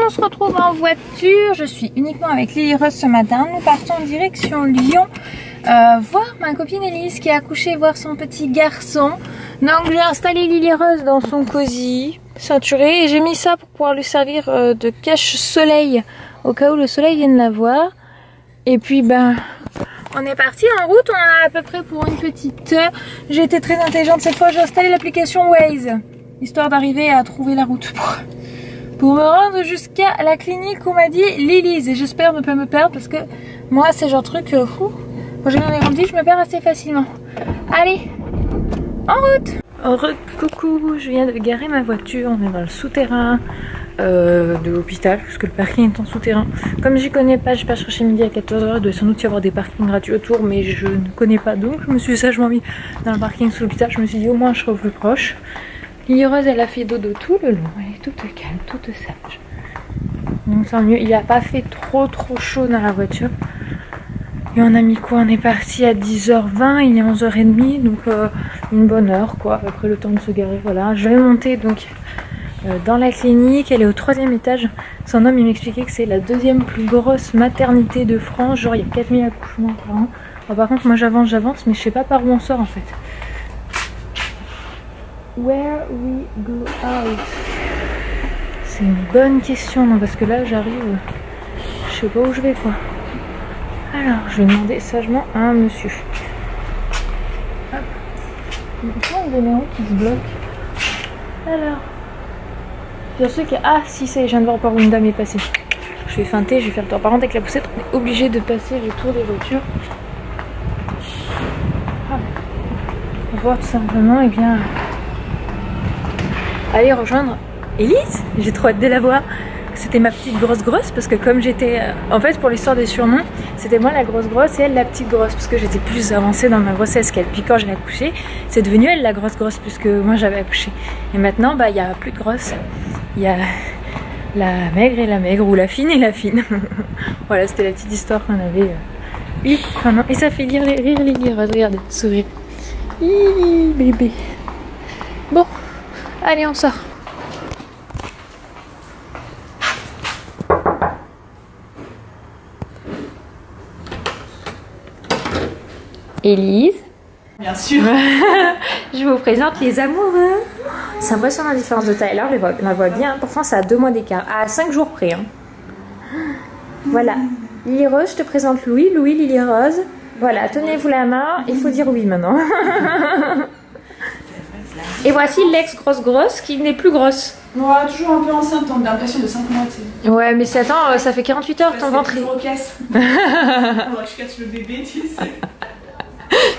on se retrouve en voiture. Je suis uniquement avec Lily Rose ce matin. Nous partons en direction Lyon. Voir ma copine Elise qui a accouché, voir son petit garçon. Donc j'ai installé Lily Rose dans son cosy, ceinturé. Et j'ai mis ça pour pouvoir lui servir de cache-soleil au cas où le soleil vienne la voir. Et puis ben... on est parti en route, on a à peu près pour une petite heure. J'ai été très intelligente cette fois, j'ai installé l'application Waze, histoire d'arriver à trouver la route pour me rendre jusqu'à la clinique où m'a dit Lily. Et j'espère ne pas me perdre parce que moi c'est genre truc, quand j'ai bien grandi, je me perds assez facilement. Allez, en route. Coucou, je viens de garer ma voiture, on est dans le souterrain de l'hôpital, parce que le parking est en souterrain. Comme j'y connais pas, je vais pas chercher midi à 14 h, il doit sans doute y avoir des parkings gratuits autour, mais je ne connais pas, donc je me suis sagement mis dans le parking sous l'hôpital. Je me suis dit au moins je serai au plus proche. Lily Rose, elle a fait dodo tout le long, elle est toute calme, toute sage. Donc c'est mieux, il a pas fait trop chaud dans la voiture. Et on a mis quoi? On est parti à 10 h 20, il est 11 h 30, donc une bonne heure quoi, après le temps de se garer. Voilà, je vais monter donc dans la clinique, elle est au 3e étage. Son homme il m'expliquait que c'est la 2e plus grosse maternité de France, genre il y a 4000 accouchements par an. Alors, par contre moi j'avance, mais je sais pas par où on sort en fait. Where we go out? C'est une bonne question, non, parce que là j'arrive, je sais pas où je vais quoi. Alors je vais demander sagement à un monsieur. Hop. Il y a des numéros qui se bloquent. Alors. Je sais que... ah si, ça y est, je viens de voir par où une dame est passée. Je vais feinter, je vais faire le tour. Par contre avec la poussette, on est obligé de passer le tour des voitures. On va voir tout simplement, et bien... aller rejoindre Elise. J'ai trop hâte de la voir. C'était ma petite grosse parce que comme j'étais... en fait pour l'histoire des surnoms, c'était moi la grosse et elle la petite grosse. Parce que j'étais plus avancée dans ma grossesse qu'elle. Puis quand j'ai accouché, c'est devenu elle la grosse puisque moi j'avais accouché. Et maintenant, bah il n'y a plus de grosse. Il y a la maigre et la maigre, ou la fine et la fine. Voilà, c'était la petite histoire qu'on avait eue. Et ça fait rire Lily Rose, regardez, sourire. Hi, bébé. Bon, allez, on sort. Elise. Bien sûr. Je vous présente les amoureux. C'est impressionnant la différence de taille. Là, on la voit bien. Pourtant, ça a 2 mois d'écart. À 5 jours près. Hein. Voilà. Lily Rose, je te présente Louis. Louis, Lily Rose. Voilà, tenez-vous la main. Il faut dire oui maintenant. Et voici l'ex-grosse qui n'est plus grosse. Ouais, toujours un peu enceinte, on a l'impression de 5 mois. T'sais. Ouais, mais c'est attends, ça fait 48 heures ton ventre. Faudrait que je casse le bébé, tu sais.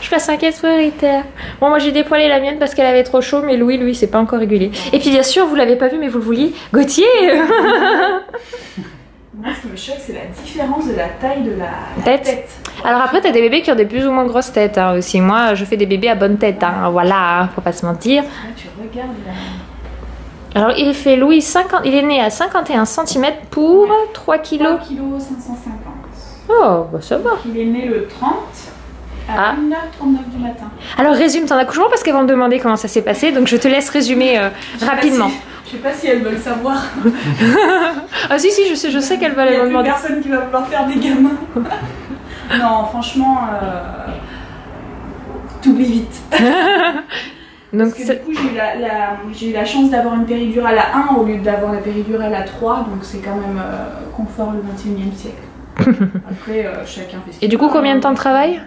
Je passe un caisse prioritaire. Bon, moi j'ai dépoilé la mienne parce qu'elle avait trop chaud, mais Louis, c'est pas encore régulé. Et puis bien sûr, vous l'avez pas vu, mais vous le vouliez, Gauthier. Moi, ce qui me choque, c'est la différence de la taille de la tête. Alors après, t'as des bébés qui ont des plus ou moins grosses têtes hein, aussi. Moi, je fais des bébés à bonne tête. Hein. Voilà, hein, faut pas se mentir. Là, tu regardes là. Alors, il fait Louis 50. Il est né à 51 cm pour 3 kg. 3 kg 550. Oh, bah ça va. Il est né le 30. À 1h39 du matin. Alors résume ton accouchement parce qu'elles vont me demander comment ça s'est passé, donc je te laisse résumer rapidement. Je sais pas si elles veulent savoir. Ah si, je sais qu'elles veulent me demander. Il y a plus personne qui va vouloir faire des gamins. Non, franchement, t'oublies vite. Donc parce que du coup, j'ai eu la chance d'avoir une péridurale à 1 au lieu d'avoir la péridurale à 3, donc c'est quand même confort le 21e siècle. Après, chacun fait ce qu'il veut. Et du coup, combien de temps de travail?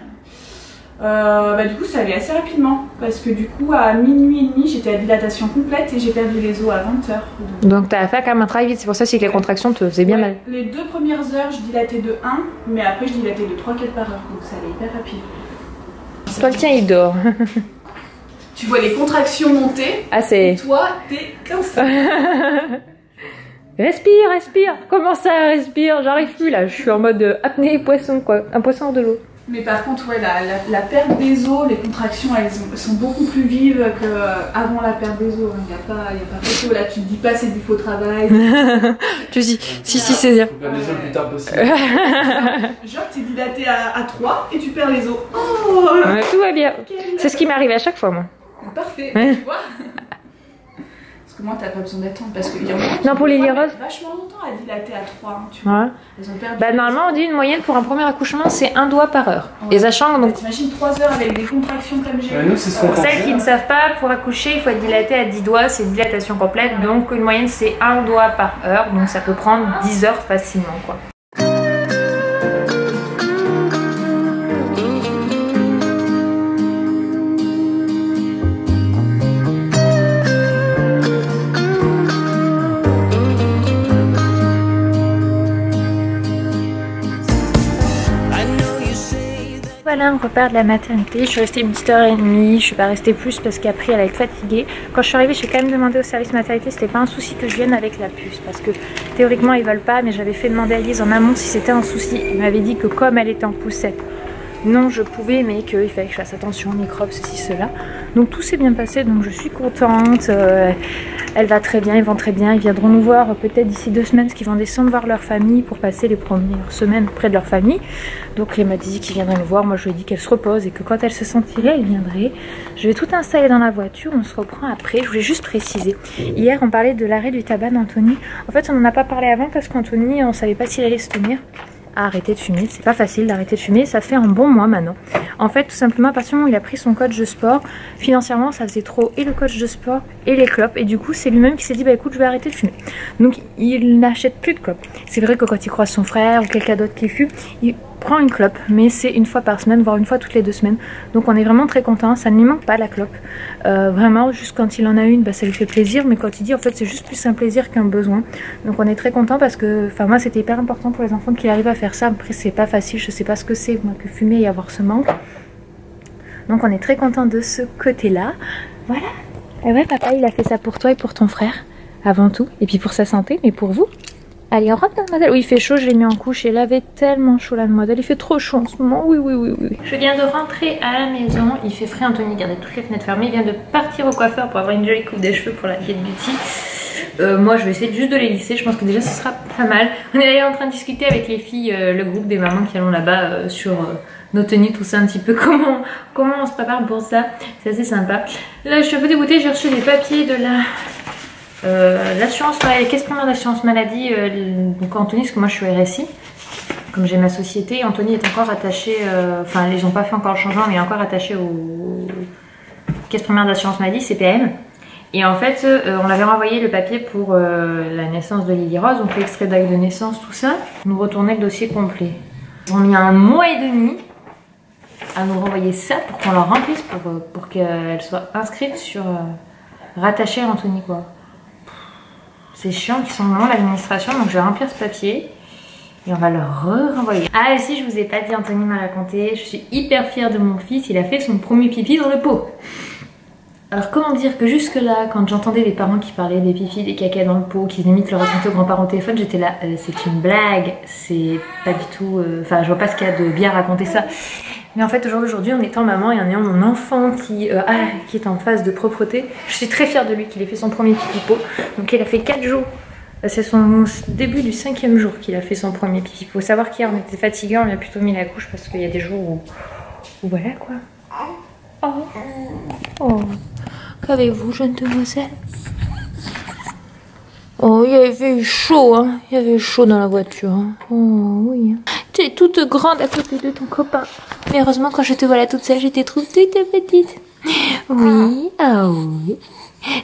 Bah du coup ça allait assez rapidement parce que du coup à minuit et demi j'étais à dilatation complète et j'ai perdu les os à 20 h. Donc t'as fait quand même un travail vite, c'est pour ça que les contractions te faisaient bien mal. Les 2 premières heures je dilatais de 1 mais après je dilatais de 3-4 par heure donc ça allait hyper rapide. Toi le tien il dort. Tu vois les contractions monter et toi t'es comme ça. Respire, comment ça respire? J'arrive plus là, je suis en mode apnée poisson quoi, un poisson hors de l'eau. Mais par contre, ouais, la perte des os, les contractions, elles sont beaucoup plus vives qu'avant la perte des os. Il n'y a pas photo, là tu te dis pas c'est du faux travail. Tu dis, si c'est bien. Tu perds les os le plus tard possible. Genre t'es dilaté à 3 et tu perds les os. Oh, tout va bien. C'est ce qui m'arrive à chaque fois moi. Parfait, tu vois. Parce que moi, t'as pas besoin d'attendre parce qu'il y a non, pour Lily Rose vachement longtemps à dilater à 3, hein, tu vois. Ouais. Elles ont perdu. Bah, normalement, on dit une moyenne pour un premier accouchement, c'est 1 doigt par heure. Ouais. Et sachant donc. T'imagines 3 heures avec des contractions comme j'ai. Nous, c'est ce qu'on pour celles qui ne savent pas, pour accoucher, il faut être dilaté à 10 doigts, c'est une dilatation complète. Donc, une moyenne, c'est 1 doigt par heure. Donc, ça peut prendre 10 heures facilement, quoi. Voilà, on repart de la maternité. Je suis restée une petite heure et demie. Je suis pas restée plus parce qu'après elle allait être fatiguée. Quand je suis arrivée, j'ai quand même demandé au service maternité. C'était pas un souci que je vienne avec la puce parce que théoriquement ils veulent pas, mais j'avais fait demander à Elise en amont si c'était un souci. Il m'avait dit que comme elle était en poussette, non je pouvais, mais qu'il fallait que je fasse attention aux microbes, ceci, cela. Donc tout s'est bien passé, donc je suis contente. Elle va très bien, ils vont très bien. Ils viendront nous voir peut-être d'ici 2 semaines, parce qu'ils vont descendre voir leur famille pour passer les premières semaines près de leur famille. Donc elle m'a dit qu'ils viendraient nous voir. Moi je lui ai dit qu'elle se repose et que quand elle se sentirait, elle viendrait. Je vais tout installer dans la voiture, on se reprend après. Je voulais juste préciser. Hier on parlait de l'arrêt du tabac d'Anthony. En fait on n'en a pas parlé avant parce qu'Anthony on savait pas s'il allait se tenir à arrêter de fumer. C'est pas facile d'arrêter de fumer, ça fait un bon mois maintenant. En fait tout simplement à partir du moment où il a pris son coach de sport, financièrement ça faisait trop et le coach de sport et les clopes, et du coup c'est lui-même qui s'est dit bah écoute je vais arrêter de fumer. Donc il n'achète plus de clopes. C'est vrai que quand il croise son frère ou quelqu'un d'autre qui fume, il prend une clope, mais c'est 1 fois par semaine, voire 1 fois toutes les 2 semaines. Donc on est vraiment très content, ça ne lui manque pas la clope. Vraiment, juste quand il en a une, bah, ça lui fait plaisir, mais quand il dit en fait c'est juste plus un plaisir qu'un besoin. Donc on est très content parce que, enfin moi c'était hyper important pour les enfants qu'il arrive à faire ça. Après c'est pas facile, je sais pas ce que c'est moi que fumer et avoir ce manque. Donc on est très content de ce côté-là. Voilà. Et ouais papa il a fait ça pour toi et pour ton frère, avant tout, et puis pour sa santé, mais pour vous. Allez, on rentre dans le modèle. Oui, il fait chaud, je l'ai mis en couche. Et il avait tellement chaud là, le modèle. Il fait trop chaud en ce moment. Oui, oui, oui, oui. Je viens de rentrer à la maison. Il fait frais. Anthony gardait toutes les fenêtres fermées. Il vient de partir au coiffeur pour avoir une jolie coupe des cheveux pour la Kate Beauty. Moi, je vais essayer juste de les lisser. Je pense que déjà, ce sera pas mal. On est d'ailleurs en train de discuter avec les filles, le groupe des mamans qui allons là-bas sur nos tenues, tout ça, un petit peu. Comment on se prépare pour ça. C'est assez sympa. Là, je suis un peu dégoûtée. J'ai reçu des papiers de la... l'assurance, les caisses premières d'assurance maladie, donc Anthony, parce que moi je suis au RSI, comme j'ai ma société, Anthony est encore attaché, enfin ils n'ont pas fait encore le changement, mais il est encore attaché aux caisses premières d'assurance maladie, CPM. Et en fait, on avait renvoyé le papier pour la naissance de Lily Rose, donc l'extrait d'acte de naissance, tout ça, nous retourner le dossier complet. Ils ont mis 1 mois et demi à nous renvoyer ça pour qu'on leur remplisse, pour qu'elle soit inscrite sur rattachée à Anthony, quoi. C'est chiant qu'ils sont vraiment l'administration, donc je vais remplir ce papier et on va leur renvoyer. Ah et si je vous ai pas dit, Anthony m'a raconté, je suis hyper fière de mon fils, il a fait son premier pipi dans le pot. Alors comment dire que jusque là, quand j'entendais des parents qui parlaient des pipis, des caca dans le pot, qui limite le racontaient aux grands-parents au téléphone, j'étais là, c'est une blague, c'est pas du tout, enfin je vois pas ce qu'il y a de bien raconter ça. Mais en fait aujourd'hui en étant maman et en ayant mon enfant qui est en phase de propreté, je suis très fière de lui qu'il ait fait son premier pipi-pot. Donc il a fait 4 jours, c'est son début du 5e jour qu'il a fait son premier pipi-pot. Faut savoir qu'hier on était fatigués, on lui a plutôt mis la couche parce qu'il y a des jours où voilà quoi. Oh, oh. Qu'avez-vous, jeune demoiselle? Oh, il avait fait chaud, hein. Il y avait chaud dans la voiture. Hein. Oh, oui. Tu es toute grande à côté de ton copain. Mais heureusement, quand je te vois là toute seule, je te trouve toute petite. Oui, ah oui.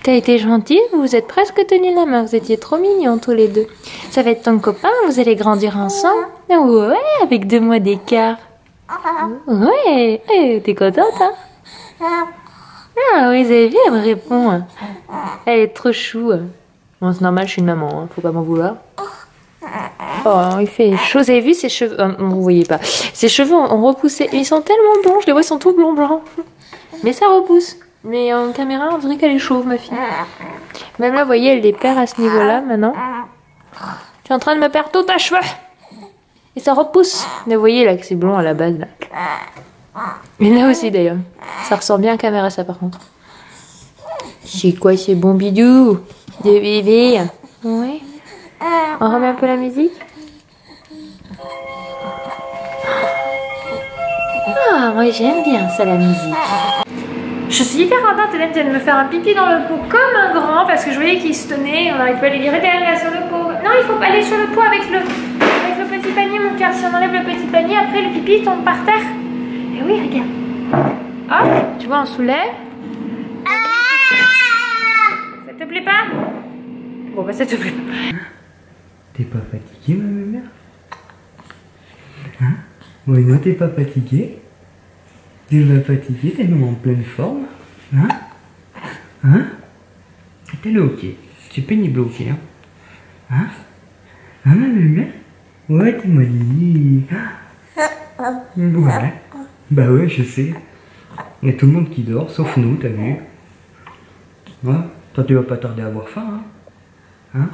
T'as été gentille, vous vous êtes presque tenus la main. Vous étiez trop mignons tous les deux. Ça va être ton copain, vous allez grandir ensemble. Ouais, avec 2 mois d'écart. Ouais, t'es contente, hein? Ah oui, vous avez vu, elle me répond. Elle est trop chou. Bon, c'est normal, je suis une maman, hein, faut pas m'en vouloir. Oh, il fait chaud. Vous avez vu ses cheveux? Vous voyez pas. Ses cheveux ont repoussé. Ils sont tellement blonds, je les vois, ils sont tout blond. Mais ça repousse. Mais en caméra, on dirait qu'elle est chauve, ma fille. Même là, vous voyez, elle les perd à ce niveau-là, maintenant. Tu es en train de me perdre tous tes cheveux. Et ça repousse. Vous voyez, là, que c'est blond à la base, là. Et là aussi, d'ailleurs. Ça ressort bien en caméra, ça, par contre. C'est quoi ces bons bidous de bébé? Ouais. On remet un peu la musique. Ah, moi j'aime bien ça, la musique. Je suis hyper contente, Hélène vient de me faire un pipi dans le pot comme un grand parce que je voyais qu'il se tenait. On n'arrive pas à lui dire là sur le pot. Non, il faut aller sur le pot avec le petit panier, mon cœur. Si on enlève le petit panier, après le pipi tombe par terre. Et oui, regarde. Hop, tu vois, on soulève. Ça te plaît pas? Bon, bah ça te plaît pas. T'es pas fatiguée, ma mère? Hein? Oui, non, t'es pas fatiguée? T'es pas fatiguée? T'es même en pleine forme? Hein? Hein? T'es le hockey. C'est pénible au hockey, hein? Hein? Hein, ma mère? Ouais, t'es molly. Ouais. Bah ouais, je sais. Il y a tout le monde qui dort, sauf nous, t'as vu? Ouais. Toi, tu vas pas tarder à avoir faim, hein? Hein?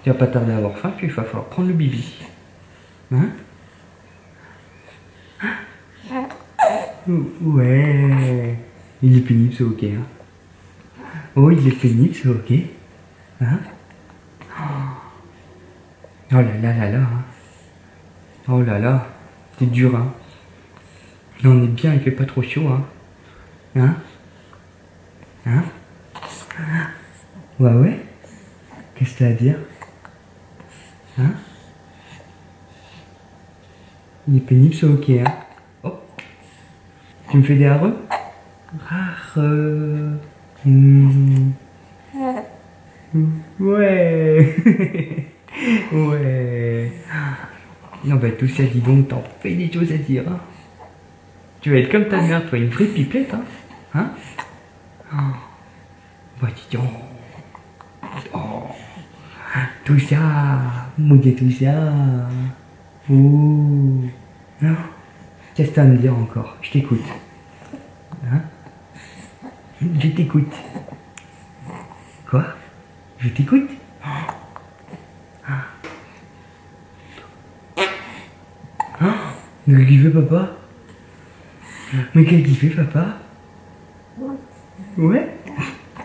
Tu vas pas tarder à avoir faim, puis il va falloir prendre le bibi. Hein? Ouais. Il est pénible, c'est ok, hein? Oh, il est pénible, c'est ok. Hein? Oh là là là là. Oh là là. C'est dur, hein? Mais on est bien, il fait pas trop chaud, hein? Hein? Hein? Ouais, ouais? Qu'est-ce que t'as à dire? Hein? Il est pénible, c'est ok, hein? Oh! Tu me fais des hareux? Hareux. Ouais. Ouais. Non, bah tout ça, dis donc, t'en fais des choses à dire, hein? Tu vas être comme ta mère, toi, une vraie pipelette, hein? Hein? Oh. Bah dis donc. Oh. Tout ça. Mouiller tout ça. Oh. Non. Qu'est-ce que t'as à me dire encore? Je t'écoute. Hein? Je t'écoute. Quoi? Je t'écoute? Mais qu'est-ce qu'il fait, papa? Mais qu'est-ce qu'il fait, papa? Ouais?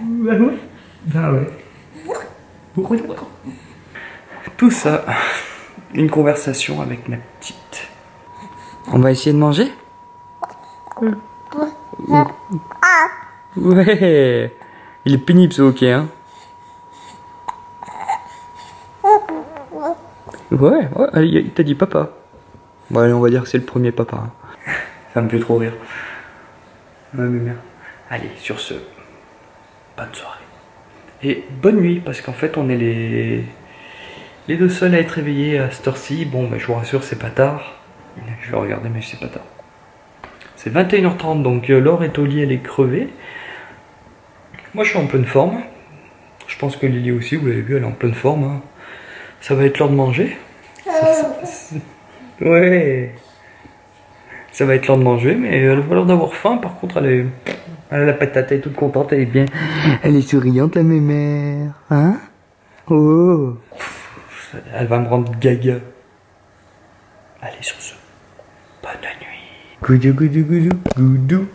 Bah ouais. Bah ouais. Tout ça, une conversation avec ma petite. On va essayer de manger? Ouais. Il est pénible ce hockey, hein? Ouais, il t'a dit papa. Bon, allez, on va dire que c'est le premier papa. Hein. Ça me fait trop rire. Ouais, mais merde. Allez, sur ce, bonne soirée. Et bonne nuit, parce qu'en fait, on est les deux seuls à être réveillés à cette heure-ci. Bon, bah, je vous rassure, c'est pas tard. Je vais regarder, mais c'est pas tard. C'est 21h30, donc Laure est au lit, elle est crevée. Moi, je suis en pleine forme. Je pense que Lily aussi, vous l'avez vu, elle est en pleine forme. Hein. Ça va être l'heure de manger. Ouais. Ça va être l'heure de manger, mais elle a pas l'air d'avoir faim. Par contre, elle a la patate, elle est toute contente, elle est bien. Elle est souriante, la mémère. Hein? Oh. Elle va me rendre gaga. Allez, sur ce. Bonne nuit. Goudou, goudou, goudou, goudou.